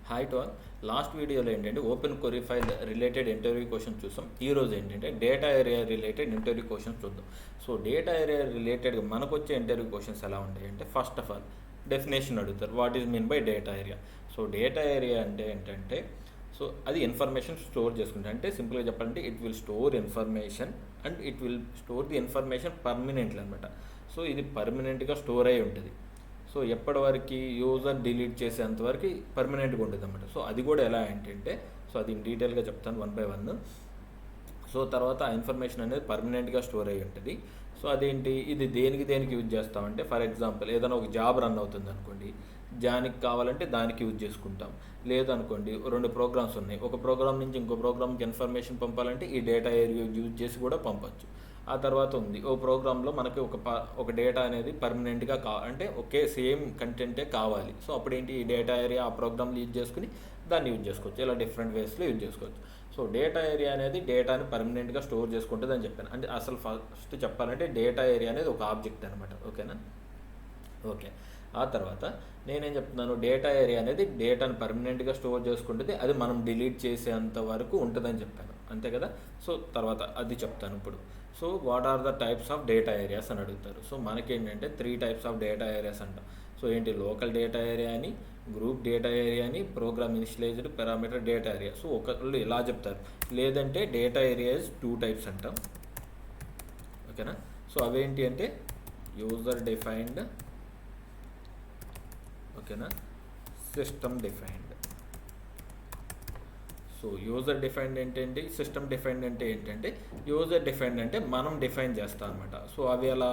Hi to all. Last వీడియోలో ఏంటంటే open query file related interview questions చూసాం. ఈరోజు ఏంటంటే data area related interview questions చూద్దాం. సో డేటా ఏరియా రిలేటెడ్గా మనకు వచ్చే ఇంటర్వ్యూ క్వశ్చన్స్ ఎలా ఉంటాయంటే, ఫస్ట్ ఆఫ్ ఆల్ డెఫినేషన్ అడుగుతారు. What is mean by data area. So data area అంటే ఏంటంటే, సో అది ఇన్ఫర్మేషన్ స్టోర్ చేసుకుంటే, అంటే సింపుల్గా చెప్పాలంటే it will store information and it will store the information permanently అనమాట. సో ఇది పర్మనెంట్గా స్టోర్ అయి ఉంటుంది. సో ఎప్పటి వరకు యూజర్ డిలీట్ చేసేంత వరకు పర్మనెంట్గా ఉంటుంది అన్నమాట. సో అది కూడా ఎలా ఏంటంటే, సో అది డీటెయిల్గా చెప్తాను వన్ బై వన్. సో తర్వాత ఆ ఇన్ఫర్మేషన్ అనేది పర్మనెంట్గా స్టోర్ అయ్యి ఉంటుంది. సో అదేంటి, ఇది దేనికి యూజ్ చేస్తామంటే, ఫర్ ఎగ్జాంపుల్ ఏదైనా ఒక జాబ్ రన్ అవుతుంది అనుకోండి, దానికి కావాలంటే దానికి యూజ్ చేసుకుంటాం. లేదనుకోండి రెండు ప్రోగ్రామ్స్ ఉన్నాయి, ఒక ప్రోగ్రామ్ నుంచి ఇంకో ప్రోగ్రామ్కి ఇన్ఫర్మేషన్ పంపాలంటే ఈ డేటా ఏరియా యూజ్ చేసి కూడా పంపచ్చు. ఆ తర్వాత ఉంది ఓ ప్రోగ్రాంలో మనకి ఒక డేటా అనేది పర్మనెంట్గా అంటే ఒకే సేమ్ కంటెంటే కావాలి. సో అప్పుడు ఏంటి, ఈ డేటా ఏరియా ఆ ప్రోగ్రామ్లో యూజ్ చేసుకుని దాన్ని యూజ్ చేసుకోవచ్చు. ఇలా డిఫరెంట్ వేస్లో యూజ్ చేసుకోవచ్చు. సో డేటా ఏరియా అనేది డేటాని పర్మనెంట్గా స్టోర్ చేసుకుంటుంది అని చెప్పాను. అంటే అసలు ఫస్ట్ చెప్పాలంటే డేటా ఏరియా అనేది ఒక ఆబ్జెక్ట్ అనమాట. ఓకేనా? ఓకే. ఆ తర్వాత నేనేం చెప్తున్నాను, డేటా ఏరియా అనేది డేటాను పర్మనెంట్గా స్టోర్ చేసుకుంటుంది, అది మనం డిలీట్ చేసేంత వరకు ఉంటుందని చెప్పాను, అంతే కదా? సో తర్వాత అది చెప్తాను ఇప్పుడు. So what are the types of data areas అని అడుగుతారు. సో మనకేంటంటే 3 టైప్స్ ఆఫ్ డేటా ఏరియాస్ అంటాం. సో ఏంటి, లోకల్ డేటా ఏరియా అని, గ్రూప్ డేటా ఏరియా అని, program initialised parameter data area. So ఒకళ్ళు ఇలా చెప్తారు. లేదంటే డేటా ఏరియాస్ 2 టైప్స్ అంటాం. ఓకేనా? సో అవేంటి అంటే యూజర్ డిఫైన్డ్, ఓకేనా, system defined. So user defined ఏంటంటే, సిస్టమ్ డిఫైన్డ్ అంటే ఏంటంటే, యూజర్ డిఫైన్డ్ అంటే మనం డిఫైన్ చేస్తాం అనమాట. సో అవి అలా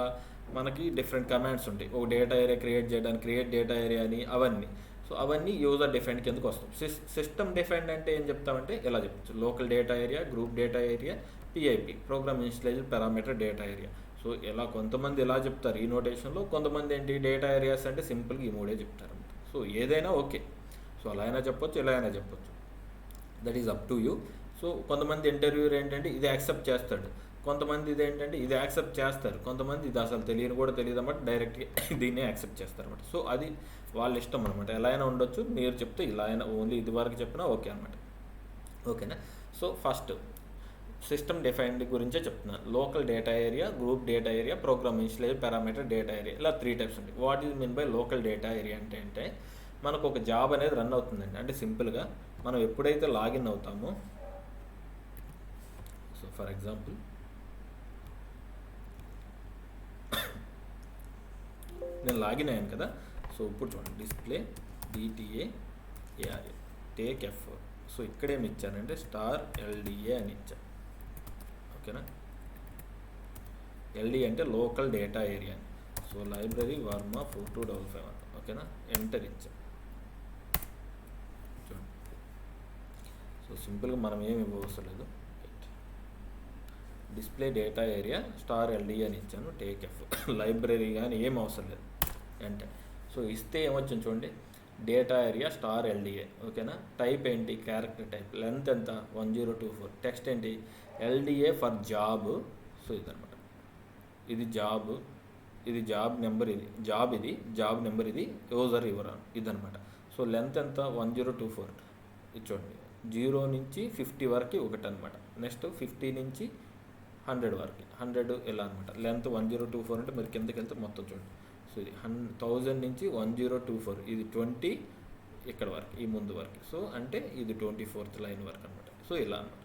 మనకి డిఫరెంట్ కమాండ్స్ ఉంటాయి. ఒక డేటా ఏరియా క్రియేట్ చేయడానికి క్రియేట్ డేటా ఏరియా అని, అవన్నీ. సో అవన్నీ యూజర్ డిఫైన్డ్ కిందకు వస్తాం. సిస్టమ్ డిఫైన్డ్ అంటే ఏం చెప్తామంటే ఇలా చెప్పచ్చు, local data area, group data area, PIP, program initialised parameter data area. So ఇలా కొంతమంది ఇలా చెప్తారు ఈ నోటేషన్లో, కొంతమంది ఏంటి డేటా ఏరియాస్ అంటే సింపుల్గా ఈ మూడే చెప్తారు. సో ఏదైనా ఓకే. సో అలా అయినా చెప్పొచ్చు, ఇలా అయినా చెప్పొచ్చు, that is up to you. So కొంతమంది ఇంటర్వ్యూర్ ఏంటంటే ఇది యాక్సెప్ట్ చేస్తాడు, కొంతమంది ఇది ఏంటంటే ఇది యాక్సెప్ట్ చేస్తారు, కొంతమంది ఇది అసలు తెలియని కూడా తెలియదు అన్నమాట, డైరెక్ట్గా దీన్నే యాక్సెప్ట్ చేస్తారు అనమాట. సో అది వాళ్ళ ఇష్టం అనమాట, ఎలా అయినా ఉండొచ్చు. మీరు చెప్తే ఇలా అయినా, ఓన్లీ ఇది వరకు చెప్పినా ఓకే అనమాట. ఓకేనా? సో ఫస్ట్ సిస్టమ్ డిఫైన్డ్ గురించే చెప్తున్నాను. Local data area, group data area, program initialised parameter data area, ఇలా 3 టైప్స్ ఉంటాయి. What is mean by local data area అంటే మనకు ఒక జాబ్ అనేది రన్ అవుతుందండి. అంటే సింపుల్గా మనం ఎప్పుడైతే లాగిన్ అవుతామో, సో ఫర్ ఎగ్జాంపుల్ నేను లాగిన్ అయ్యాను కదా. సో ఇప్పుడు చూడండి, display DTAARA take F4. So ఇక్కడేమి ఇచ్చానంటే *LDA అని ఇచ్చాను. ఓకేనా? LD అంటే local data area. So library Varma 42551. ఓకేనా? ఎంటర్ ఇచ్చాను. చూడండి, సో సింపుల్గా మనం ఏమి ఇవ్వవసరం లేదు. డిస్ప్లే డేటా ఏరియా *LDA అని ఇచ్చాను, టేక్ F. లైబ్రరీ కానీ ఏం అవసరం లేదు, ఎంటర్. సో ఇస్తే ఏమొచ్చింది చూడండి, డేటా ఏరియా *LDA. ఓకేనా? టైప్ ఏంటి, క్యారెక్టర్ టైప్. లెంత్ ఎంత, 1024. టెక్స్ట్ ఏంటి, LDA ఫర్ జాబ్. సో ఇదనమాట, ఇది జాబ్, ఇది జాబ్ నెంబర్, ఇది జాబ్ నెంబర్, ఇది యూజర్ వివరాలు, ఇదనమాట. సో లెంత్ ఎంత, 1024. ఇది చూడండి, 0 నుంచి 50 వరకు ఒకటి అనమాట. నెక్స్ట్ 50 నుంచి 100 వరకు, 100 ఇలా అనమాట. లెంత్ 1024 అంటే మరి కిందకి వెళ్తే మొత్తం చూడండి. సో ఇది 1000 నుంచి 1024, ఇది 20 ఇక్కడ వరకు, ఈ ముందు వరకు. సో అంటే ఇది 24th లైన్ వరకు అనమాట. సో ఇలా అనమాట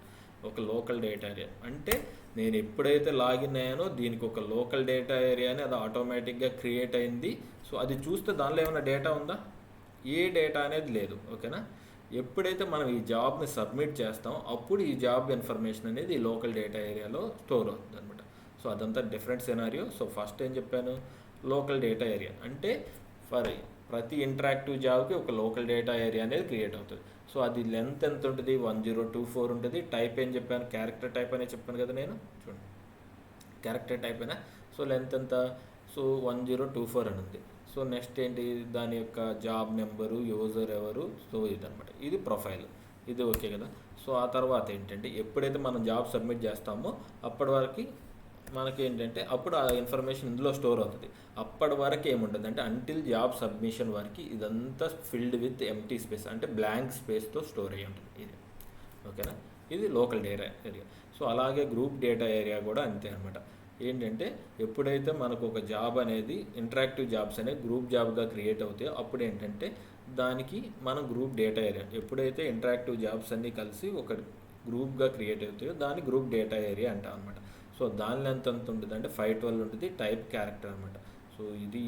ఒక లోకల్ డేటా ఏరియా అంటే, నేను ఎప్పుడైతే లాగిన్ అయ్యానో దీనికి ఒక లోకల్ డేటా ఏరియా అని అది ఆటోమేటిక్గా క్రియేట్ అయింది. సో అది చూస్తే దానిలో ఏమైనా డేటా ఉందా, ఏ డేటా అనేది లేదు. ఓకేనా? ఎప్పుడైతే మనం ఈ జాబ్ని సబ్మిట్ చేస్తాం అప్పుడు ఈ జాబ్ ఇన్ఫర్మేషన్ అనేది ఈ లోకల్ డేటా ఏరియాలో స్టోర్ అవుతుంది అనమాట. సో అదంతా డిఫరెంట్ సినారియో. సో ఫస్ట్ ఏం చెప్పాను, లోకల్ డేటా ఏరియా అంటే ప్రతి ఇంటరాక్టివ్ జాబ్కి ఒక లోకల్ డేటా ఏరియా అనేది క్రియేట్ అవుతుంది. సో అది లెంత్ ఎంత ఉంటుంది, 1024 ఉంటుంది. టైప్ ఏం చెప్పాను, క్యారెక్టర్ టైప్ అనే చెప్పాను కదా నేను. చూడండి, క్యారెక్టర్ టైప్ అయినా. సో లెంత్ ఎంత, సో 1024 అని ఉంది. సో నెక్స్ట్ ఏంటి, దాని యొక్క జాబ్ నెంబరు, యూజర్ ఎవరు. సో ఇదనమాట, ఇది ప్రొఫైల్, ఇది ఓకే కదా. సో ఆ తర్వాత ఏంటంటే, ఎప్పుడైతే మనం జాబ్ సబ్మిట్ చేస్తామో అప్పటి వరకు మనకి ఏంటంటే అప్పుడు ఆ ఇన్ఫర్మేషన్ ఇందులో స్టోర్ అవుతుంది. అప్పటి వరకు ఏముంటుంది అంటే అంటిల్ జాబ్ సబ్మిషన్ వరకు ఇదంతా ఫిల్డ్ విత్ ఎంటీ స్పేస్, అంటే బ్లాంక్ స్పేస్తో స్టోర్ అయ్యి ఉంటుంది ఇది. ఓకేనా, ఇది లోకల్ డేటా ఏరియా. సో అలాగే గ్రూప్ డేటా ఏరియా కూడా అంతే అనమాట. ఏంటంటే ఎప్పుడైతే మనకు ఒక జాబ్ అనేది ఇంటరాక్టివ్ జాబ్స్ అనేది గ్రూప్ జాబ్గా క్రియేట్ అవుతాయో అప్పుడు ఏంటంటే దానికి మనం గ్రూప్ డేటా ఏరియా, ఎప్పుడైతే ఇంటరాక్టివ్ జాబ్స్ అన్నీ కలిసి ఒక గ్రూప్గా క్రియేట్ అవుతాయో దాన్ని గ్రూప్ డేటా ఏరియా అంటాం అనమాట. సో దాని లెంత్ ఎంత ఉంటుంది అంటే 512 ఉంటుంది, టైప్ క్యారెక్టర్ అనమాట. సో ఇది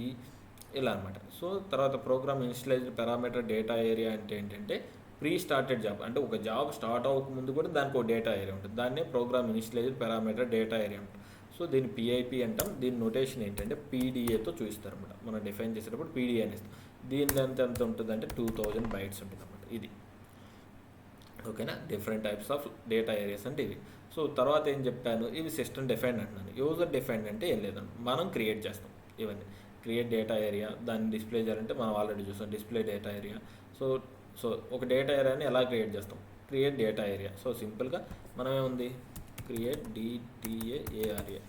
ఇలా అనమాట. సో తర్వాత program initialised parameter data area అంటే ఏంటంటే ప్రీ స్టార్టెడ్ జాబ్, అంటే ఒక జాబ్ స్టార్ట్ అవ్వకముందు కూడా దానికి ఒక డేటా ఏరియా ఉంటుంది, దాన్నే program initialised parameter data area ఉంటుంది. సో దీన్ని పిఐపి అంటాం. దీని నోటేషన్ ఏంటంటే పీడిఏతో చూపిస్తారు అనమాట. మనం డిఫైన్ చేసేటప్పుడు పీడిఏ అని ఇస్తాం. దీని లెంత్ ఎంత ఉంటుంది అంటే 2000 బైట్స్ ఉంటుంది అనమాట ఇది. ఓకేనా, different types of data areas అంటే ఇవి. సో తర్వాత ఏం చెప్పాను, ఇవి సిస్టమ్ డిఫైన్డ్ అంటున్నాను. యూజర్ డిఫైన్డ్ అంటే ఏం లేదండి, మనం క్రియేట్ చేస్తాం ఇవన్నీ. క్రియేట్ డేటా ఏరియా, దాన్ని డిస్ప్లే చేయాలంటే మనం ఆల్రెడీ చూస్తాం డిస్ప్లే డేటా ఏరియా. సో ఒక డేటా ఏరియాని ఎలా క్రియేట్ చేస్తాం, క్రియేట్ డేటా ఏరియా. సో సింపుల్గా మనం ఏముంది create DTAARA,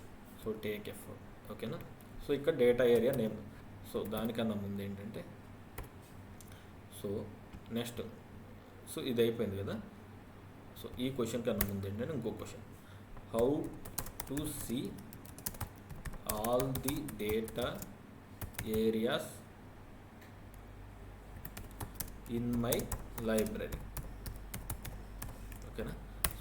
so take F. ఓకేనా, సో ఇక్కడ డేటా ఏరియా నేమ్. సో దానికన్నా ముందు ఏంటంటే సో నెక్స్ట్, సో ఇది అయిపోయింది కదా. సో ఈ క్వశ్చన్ కన్నా ముందు ఏంటంటే ఇంకో question, how to see all the data areas in my library. ఓకేనా,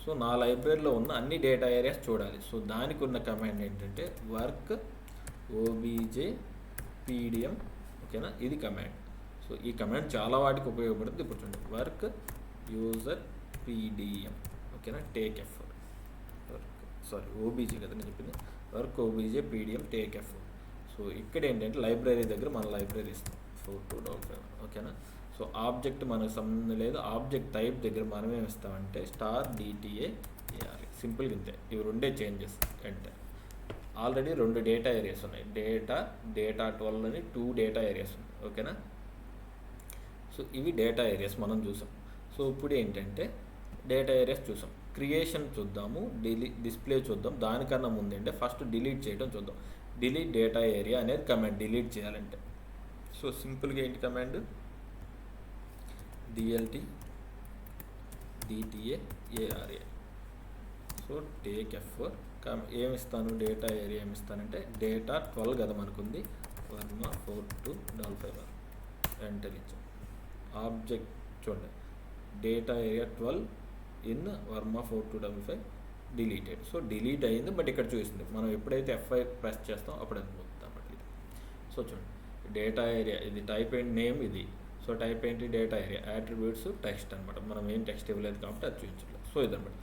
సో నా లైబ్రరీలో ఉన్న అన్ని డేటా ఏరియాస్ చూడాలి. సో దానికి ఉన్న కమాండ్ ఏంటంటే వర్క్ OBJ PDM. ఓకేనా, ఇది కమాండ్. సో ఈ కమాండ్ చాలా వాటికి ఉపయోగపడుతుంది. ఇప్పుడు చూడండి, వర్క్ యూజర్ PDM. ఓకేనా, టేక్ ఎఫ్, OBJ కదా నేను చెప్పింది, work OBJ PDM take F. So ఇక్కడ ఏంటంటే లైబ్రరీ దగ్గర మన లైబ్రరీ ఇస్తాం 4255. ఓకేనా, సో ఆబ్జెక్ట్ మనకు సంబంధం లేదు. ఆబ్జెక్ట్ టైప్ దగ్గర మనం ఏమి ఇస్తామంటే $DTAARA. సింపుల్గా ఇంతే, ఇవి రెండే చేంజెస్. అంటే ఆల్రెడీ 2 డేటా ఏరియాస్ ఉన్నాయి, డేటా 12 అని 2 డేటా ఏరియాస్ ఉన్నాయి. ఓకేనా, సో ఇవి డేటా ఏరియాస్ మనం చూసాం. సో ఇప్పుడు ఏంటంటే డేటా ఏరియాస్ చూసాం, క్రియేషన్ చూద్దాము, డిస్ప్లే చూద్దాం. దానికన్నా ముందు అంటే ఫస్ట్ డిలీట్ చేయడం చూద్దాం. డిలీట్ డేటా ఏరియా అనేది కమాండ్, డిలీట్ చేయాలంటే. సో సింపుల్గా ఏంటి command, DLT DTAARA. So take F. ఏమిస్తాను డేటా ఏరియా ఏమిస్తానంటే డేటా 12 కదా మనకుంది, 14255. ఎంటర్ ఇచ్చాం. ఆబ్జెక్ట్ చూడండి, data area 12 in 14255 deleted. So delete అయ్యింది, బట్ ఇక్కడ చూపిస్తుంది. మనం ఎప్పుడైతే F5 ప్రెస్ చేస్తాం అప్పుడు అది పోతుంది అన్నమాట ఇది. సో చూడండి, డేటా ఏరియా ఇది, టైప్ అండ్ నేమ్ ఇది. సో టైప్ ఏంటి డేటా ఏరియా, యాట్రిబ్యూట్స్ టెక్స్ట్ అనమాట. మనం ఏం టెక్స్ట్ ఇవ్వలేదు కాబట్టి అది చూపించలేదు. సో ఇదన్నమాట.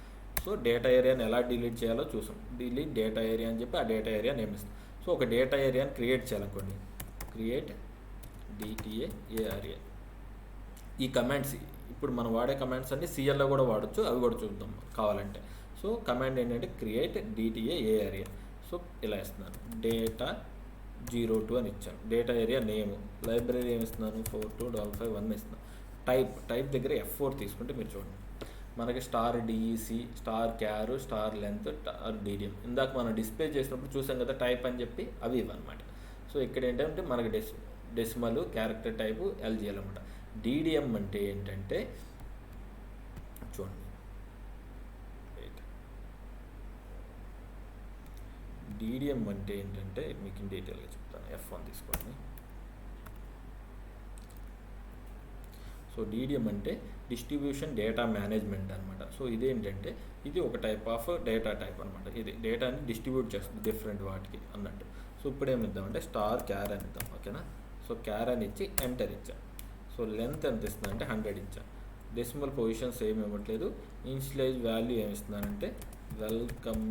సో డేటా ఏరియాని ఎలా డిలీట్ చేయాలో చూసాం. డిలీట్ డేటా ఏరియా అని చెప్పి ఆ డేటా ఏరియా నేమ్ ఇస్తాం. సో ఒక డేటా ఏరియాని క్రియేట్ చేయాలనుకోండి, క్రియేట్ DTAARA. ఈ కమాండ్స్ ఇప్పుడు మనం వాడే కమాండ్స్ అన్ని CLలో కూడా వాడచ్చు, అవి కూడా చూద్దాం కావాలంటే. సో కమాండ్ ఏంటంటే క్రియేట్ DTAARA. సో ఇలా ఇస్తున్నాను, డేటా 02 అని ఇచ్చాను. డేటా ఏరియా నేమ్, లైబ్రరీ ఏమి ఇస్తున్నాను 42551 ఇస్తున్నాను. టైప్ దగ్గర F4 తీసుకుంటే మీరు చూడండి, మనకి $DEC, $char, $length, $DDM. ఇందాక మనం డిస్ప్లే చేసినప్పుడు చూసాం కదా టైప్ అని చెప్పి, అవి ఇవన్నమాట. సో ఇక్కడ ఏంటంటే మనకి డెసిమల్, క్యారెక్టర్ టైపు, LGL అనమాట. DDM అంటే ఏంటంటే చూడండి, DDM అంటే ఏంటంటే మీకు డీటెయిల్గా చెప్తాను. F1 తీసుకోండి. సో DDM అంటే డిస్ట్రిబ్యూషన్ డేటా మేనేజ్మెంట్ అనమాట. సో ఇదేంటంటే ఇది ఒక టైప్ ఆఫ్ డేటా టైప్ అనమాట. ఇది డేటాని డిస్ట్రిబ్యూట్ చేస్తుంది డిఫరెంట్ వాటికి అన్నట్టు. సో ఇప్పుడు ఏమి ఇద్దామంటే char అని ఇద్దాం. ఓకేనా, సో char అని ఇచ్చి ఎంటర్ ఇచ్చాను. సో లెంత్ ఎంత ఇస్తున్నా అంటే 100 ఇచ్చాను. డెసిమల్ పొజిషన్స్ ఏమి ఇవ్వట్లేదు. ఇనిషియలైజ్ వాల్యూ ఏమి ఇస్తున్నానంటే welcome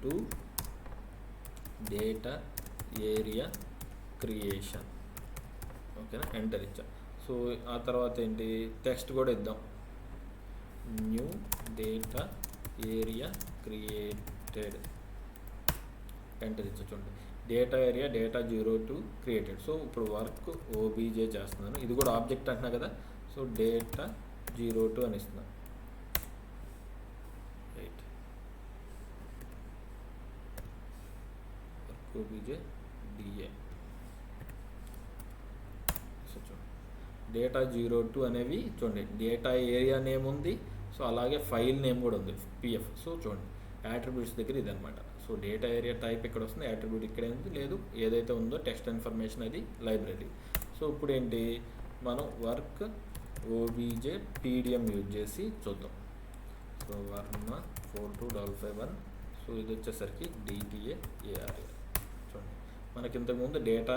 to data area creation. ఓకేనా, ఎంటర్ ఇచ్చాం. సో ఆ తర్వాత ఏంటి టెక్స్ట్ కూడా ఇద్దాం, new data area created. Enter ఇచ్చా. చూడండి, data area data 02 created. So ఇప్పుడు వర్క్ OBJ చేస్తున్నాను, ఇది కూడా ఆబ్జెక్ట్ అంటున్నా కదా. సో డేటా 02 అని ఇస్తున్నాను. Right, OBJ DA. సో చూడండి డేటా 02 అనేవి చూడండి డేటా ఏరియా నేమ్ ఉంది. సో అలాగే ఫైల్ నేమ్ కూడా ఉంది పిఎఫ్. సో చూడండి యాట్రిబ్యూట్స్ దగ్గర ఇదనమాట. సో డేటా ఏరియా టైప్ ఇక్కడ వస్తుంది, యాట్రిబ్యూట్ ఇక్కడే ఉంది, లేదు ఏదైతే ఉందో టెక్స్ట్ ఇన్ఫర్మేషన్ అది లైబ్రరీ. సో ఇప్పుడు ఏంటి మనం వర్క్ ఓబీజే టీడీఎం యూజ్ చేసి చూద్దాం. సో వర్మ 42551. సో ఇది వచ్చేసరికి డిటిఏ ఏఆర్ఏ. చూడండి మనకి ఇంతకుముందు డేటా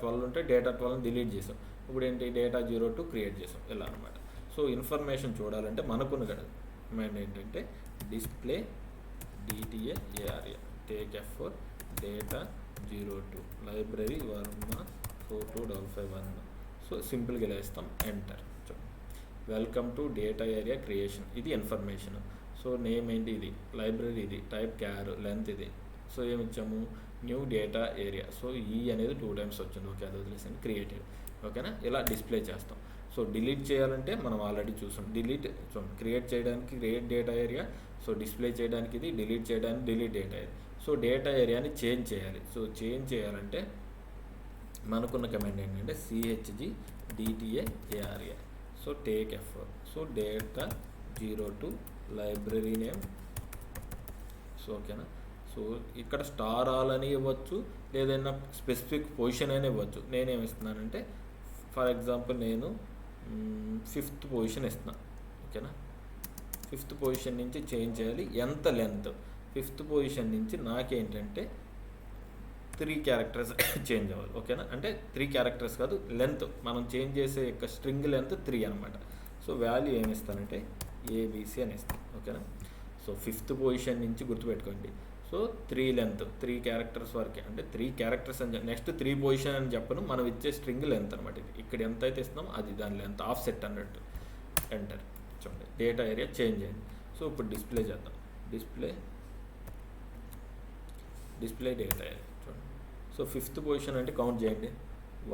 12 ఉంటే డేటా 12ని డిలీట్ చేసాం. ఇప్పుడు ఏంటి డేటా 02 క్రియేట్ చేసాం ఇలా అనమాట. సో ఇన్ఫర్మేషన్ చూడాలంటే మనకున్న కమాండ్ ఏంటంటే display DTA ARA take F4 data 02 library Varma 42551. So సింపుల్గా ఇలా ఇస్తాం enter. Welcome to data area creation. ఇది ఇన్ఫర్మేషన్. సో నేమ్ ఏంటి ఇది లైబ్రరీ, ఇది టైప్ క్యార్, లెంత్ ఇది. సో ఏమి ఇచ్చాము న్యూ డేటా ఏరియా. సో ఈ అనేది 2 times వచ్చింది. ఓకే అది వదిలేసాను క్రియేటెడ్. ఓకేనా ఇలా డిస్ప్లే చేస్తాం. సో డిలీట్ చేయాలంటే మనం ఆల్రెడీ చూసాం. డిలీట్ క్రియేట్ చేయడానికి create data area, so display చేయడానికి ఇది, డిలీట్ చేయడానికి delete data area. So data ఏరియాని చేంజ్ చేయాలి. సో చేంజ్ చేయాలంటే మనకున్న కమాండ్ ఏంటంటే CHG DTA ARA. So take F4. So data 02 library name. So ఓకేనా. సో ఇక్కడ స్టార్ ఆల్ అని ఇవ్వచ్చు, లేదైనా స్పెసిఫిక్ పొజిషన్ అని ఇవ్వచ్చు. నేనేమి ఇస్తున్నానంటే ఫర్ ఎగ్జాంపుల్ నేను 5th పొజిషన్ ఇస్తున్నాను. ఓకేనా 5th పొజిషన్ నుంచి చేంజ్ చేయాలి. ఎంత లెంత్ 5th పొజిషన్ నుంచి నాకేంటంటే 3 characters చేంజ్ అవ్వాలి. ఓకేనా అంటే 3 characters కాదు లెంత్ మనం చేంజ్ చేసే యొక్క స్ట్రింగ్ లెంత్ 3 అనమాట. సో వాల్యూ ఏమి ఇస్తానంటే ABC అని ఇస్తాను. ఓకేనా సో 5th పొజిషన్ నుంచి గుర్తుపెట్టుకోండి. సో 3 లెంత్ 3 characters వరకే, అంటే 3 characters అని నెక్స్ట్ 3 పొజిషన్ అని చెప్పను, మనం ఇచ్చే స్ట్రింగ్ లెంత్ అనమాట. ఇది ఇక్కడ ఎంత అయితే ఇస్తున్నామో అది దాని లెంత్ ఆఫ్ సెట్ అన్నట్టు. ఎంటర్. చూడండి డేటా ఏరియా చేంజ్ అయింది. సో ఇప్పుడు డిస్ప్లే చేద్దాం. డిస్ప్లే డేటా ఏరియా చూడండి. సో 5th పొజిషన్ అంటే కౌంట్ చేయండి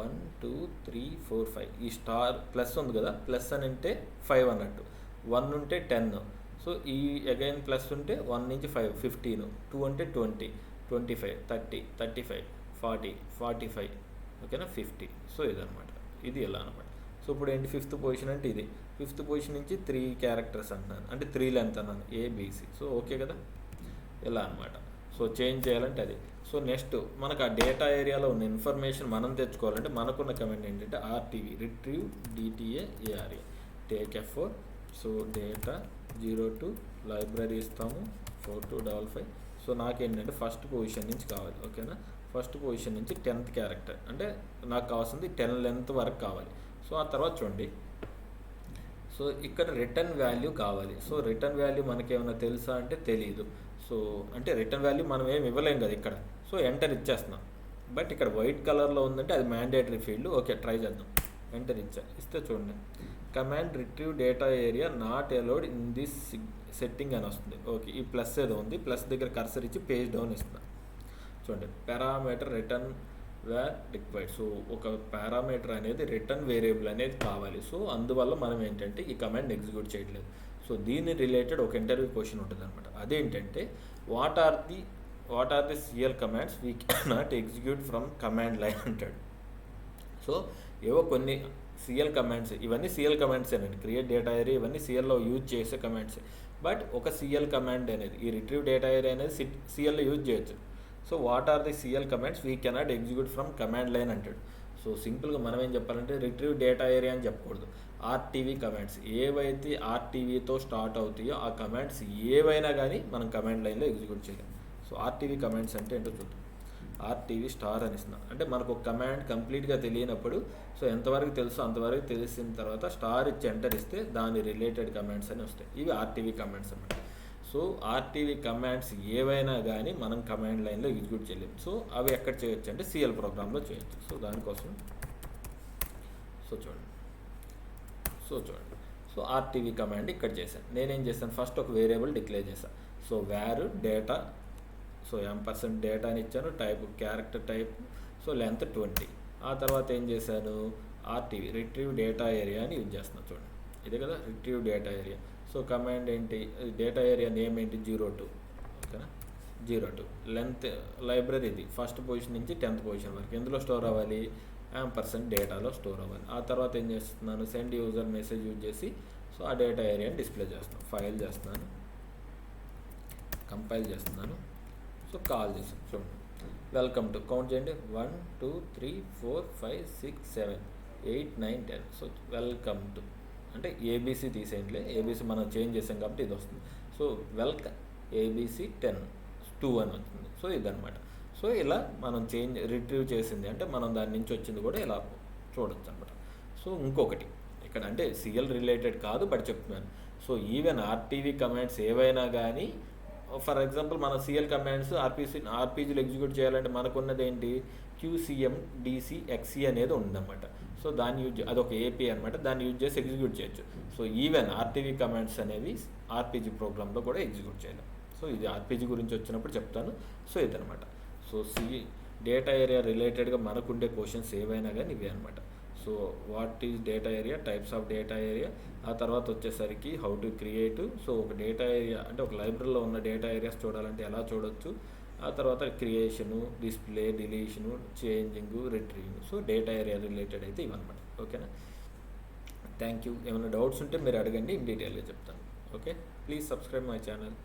1 2 3 4 5. ఈ స్టార్ ప్లస్ ఉంది కదా, ప్లస్ అని అంటే 5 అన్నట్టు. 1 ఉంటే 10. సో ఈ అగైన్ ప్లస్ ఉంటే 1 నుంచి 5 15. 2 అంటే 20 25 30 35 40 45. ఓకేనా 50. సో ఇదనమాట, ఇది ఎలా అనమాట. సో ఇప్పుడు ఏంటి 5th పొజిషన్ అంటే ఇది. 5th పొజిషన్ నుంచి 3 characters అంటున్నాను, అంటే 3 లెంత్ అన్నాను ABC. సో ఓకే కదా ఇలా అనమాట. సో చేంజ్ చేయాలంటే అది. సో నెక్స్ట్ మనకు ఆ డేటా ఏరియాలో ఉన్న ఇన్ఫర్మేషన్ మనం తెచ్చుకోవాలంటే మనకున్న కమాండ్ ఏంటంటే RTV retrieve DTA ARA take F4. So data 02 library ఇస్తాము 4255. సో నాకేంటంటే 1st పొజిషన్ నుంచి కావాలి. ఓకేనా 1st పొజిషన్ నుంచి 10th క్యారెక్టర్, అంటే నాకు కావాల్సింది 10 లెంత్ వరకు కావాలి. సో ఆ తర్వాత చూడండి. సో ఇక్కడ రిటర్న్ వాల్యూ కావాలి. సో రిటర్న్ వాల్యూ మనకేమైనా తెలుసా అంటే తెలియదు. సో అంటే రిటర్న్ వాల్యూ మనం ఏమి ఇవ్వలేం కదా ఇక్కడ. సో ఎంటర్ ఇచ్చేస్తున్నాం. బట్ ఇక్కడ వైట్ కలర్లో ఉందంటే అది మ్యాండేటరీ ఫీల్డ్. ఓకే ట్రై చేద్దాం. ఎంటర్ ఇస్తే చూడండి command retrieve data area not allowed in this setting అని వస్తుంది. ఓకే ఈ ప్లస్ ఏదో ఉంది, ప్లస్ దగ్గర కర్సర్ ఇచ్చి పేజ్ డౌన్ ఇస్తున్నాం. చూడండి parameter return var required. So ఒక పారామీటర్ అనేది రిటర్న్ వేరియబుల్ అనేది కావాలి. సో అందువల్ల మనం ఏంటంటే ఈ కమాండ్ ఎగ్జిక్యూట్ చేయట్లేదు. సో దీని రిలేటెడ్ ఒక ఇంటర్వ్యూ క్వశ్చన్ ఉంటుంది అనమాట. అదేంటంటే what are the CL commands we cannot execute from command line అంటాడు. సో ఏవో కొన్ని CL కమాండ్స్, ఇవన్నీ CL కమాండ్స్ అండి. క్రియేట్ డేటా ఏరియా ఇవన్నీ CLలో యూజ్ చేసే కమాండ్స్. బట్ ఒక CL కమాండ్ అనేది ఈ రిట్రీవ్ డేటా ఏరియా అనేది CLలో యూజ్ చేయొచ్చు. So what are the CL commands we cannot execute from command line అంటాడు. సో సింపుల్గా మనం ఏం చెప్పాలంటే రిట్రీవ్ డేటా ఏరియా అని చెప్పకూడదు. RTV కమాండ్స్ ఏవైతే RTVతో స్టార్ట్ అవుతాయో ఆ కమాండ్స్ ఏవైనా కానీ మనం కమాండ్ లైన్లో ఎగ్జిక్యూట్ చేయలేం. సో RTV కమాండ్స్ అంటే ఏంటో చూద్దాం. RTV స్టార్ అని ఇస్తున్నాం అంటే మనకు ఒక కమాండ్ కంప్లీట్గా తెలియనప్పుడు సో ఎంతవరకు తెలుసో అంతవరకు తెలిసిన తర్వాత స్టార్ ఇచ్చి ఎంటర్ ఇస్తే దాని రిలేటెడ్ కమాండ్స్ అని వస్తాయి. ఇవి RTV కమాండ్స్ అన్నమాట. సో RTV కమాండ్స్ ఏవైనా కానీ మనం కమాండ్ లైన్లో ఎగ్జిక్యూట్ చేయలేము. సో అవి ఎక్కడ చేయొచ్చు అంటే CL ప్రోగ్రామ్లో చేయొచ్చు. సో దానికోసం చూడండి సో RTV కమాండ్ ఇక్కడ చేశాను. నేనేం చేశాను ఫస్ట్ ఒక వేరియబుల్ డిక్లేర్ చేశాను. So where data, so M% data అని ఇచ్చాను, type character type, so length 20. ఆ తర్వాత ఏం చేశాను RTV రిట్రీవ్ డేటా ఏరియా అని యూజ్ చేస్తున్నాను. చూడండి ఇదే కదా retrieve data area. So command ఏంటి డేటా ఏరియా నేమ్ ఏంటి 02. ఓకేనా 02 లెంత్ లైబ్రరీ ఇది ఫస్ట్ పొజిషన్ నుంచి 10th పొజిషన్ వరకు ఎందులో స్టోర్ అవ్వాలి, యాంపర్సెంట్ డేటాలో స్టోర్ అవ్వాలి. ఆ తర్వాత ఏం చేస్తున్నాను, సెండ్ యూజర్ మెసేజ్ యూజ్ చేసి సో ఆ డేటా ఏరియాని డిస్ప్లే చేస్తాను. ఫైల్ చేస్తున్నాను, కంపైల్ చేస్తున్నాను, సో కాల్ చేస్తాను. చూడండి, వెల్కమ్ టు కౌంట్ చేయండి, 1 2 3 4 5 6 7 8 9 10. సో వెల్కమ్ టు అంటే ఏబీసీ తీసేయండి, ఏబీసీ మనం చేంజ్ చేసాం కాబట్టి ఇది వస్తుంది. సో వెల్కమ్ ఏబీసీ 10 2 అని వచ్చింది. సో ఇదనమాట. సో ఇలా మనం రిట్రీవ్ చేసింది అంటే మనం దాని నుంచి వచ్చింది కూడా ఇలా చూడొచ్చు అనమాట. సో ఇంకొకటి ఇక్కడ అంటే సిఎల్ రిలేటెడ్ కాదు బట్ చెప్తున్నాను. సో ఈవెన్ ఆర్టీవీ కమాండ్స్ ఏవైనా కానీ ఫర్ ఎగ్జాంపుల్ మన సిఎల్ కమాండ్స్ ఆర్పీజీలో ఎగ్జిక్యూట్ చేయాలంటే మనకున్నది ఏంటి, క్యూసీఎం డిసి ఎక్సీ అనేది ఉందన్నమాట. సో దాన్ని అదొక ఏపీ అనమాట, దాన్ని యూజ్ చేసి ఎగ్జిక్యూట్ చేయొచ్చు. సో ఈవెన్ ఆర్టీవీ కమాండ్స్ అనేవి ఆర్పీజీ ప్రోగ్రామ్లో కూడా ఎగ్జిక్యూట్ చేయలేం. సో ఇది ఆర్పీజీ గురించి వచ్చినప్పుడు చెప్తాను. సో ఇదనమాట. సో డేటా ఏరియా రిలేటెడ్గా మనకుండే క్వశ్చన్స్ ఏవైనా కానీ ఇవే అనమాట. So what is data area, types of data area, ఆ తర్వాత వచ్చేసరికి హౌ టు క్రియేట్. సో ఒక డేటా ఏరియా అంటే ఒక లైబ్రరీలో ఉన్న డేటా ఏరియాస్ చూడాలంటే ఎలా చూడొచ్చు, ఆ తర్వాత creation, display, deletion, changing, retrieving. So data area related అయితే ఇవన్నమాట. ఓకేనా, థ్యాంక్ యూ. ఏమైనా డౌట్స్ ఉంటే మీరు అడగండి, ఇన్ డీటెయిల్గా చెప్తాను. Okay, please subscribe my channel.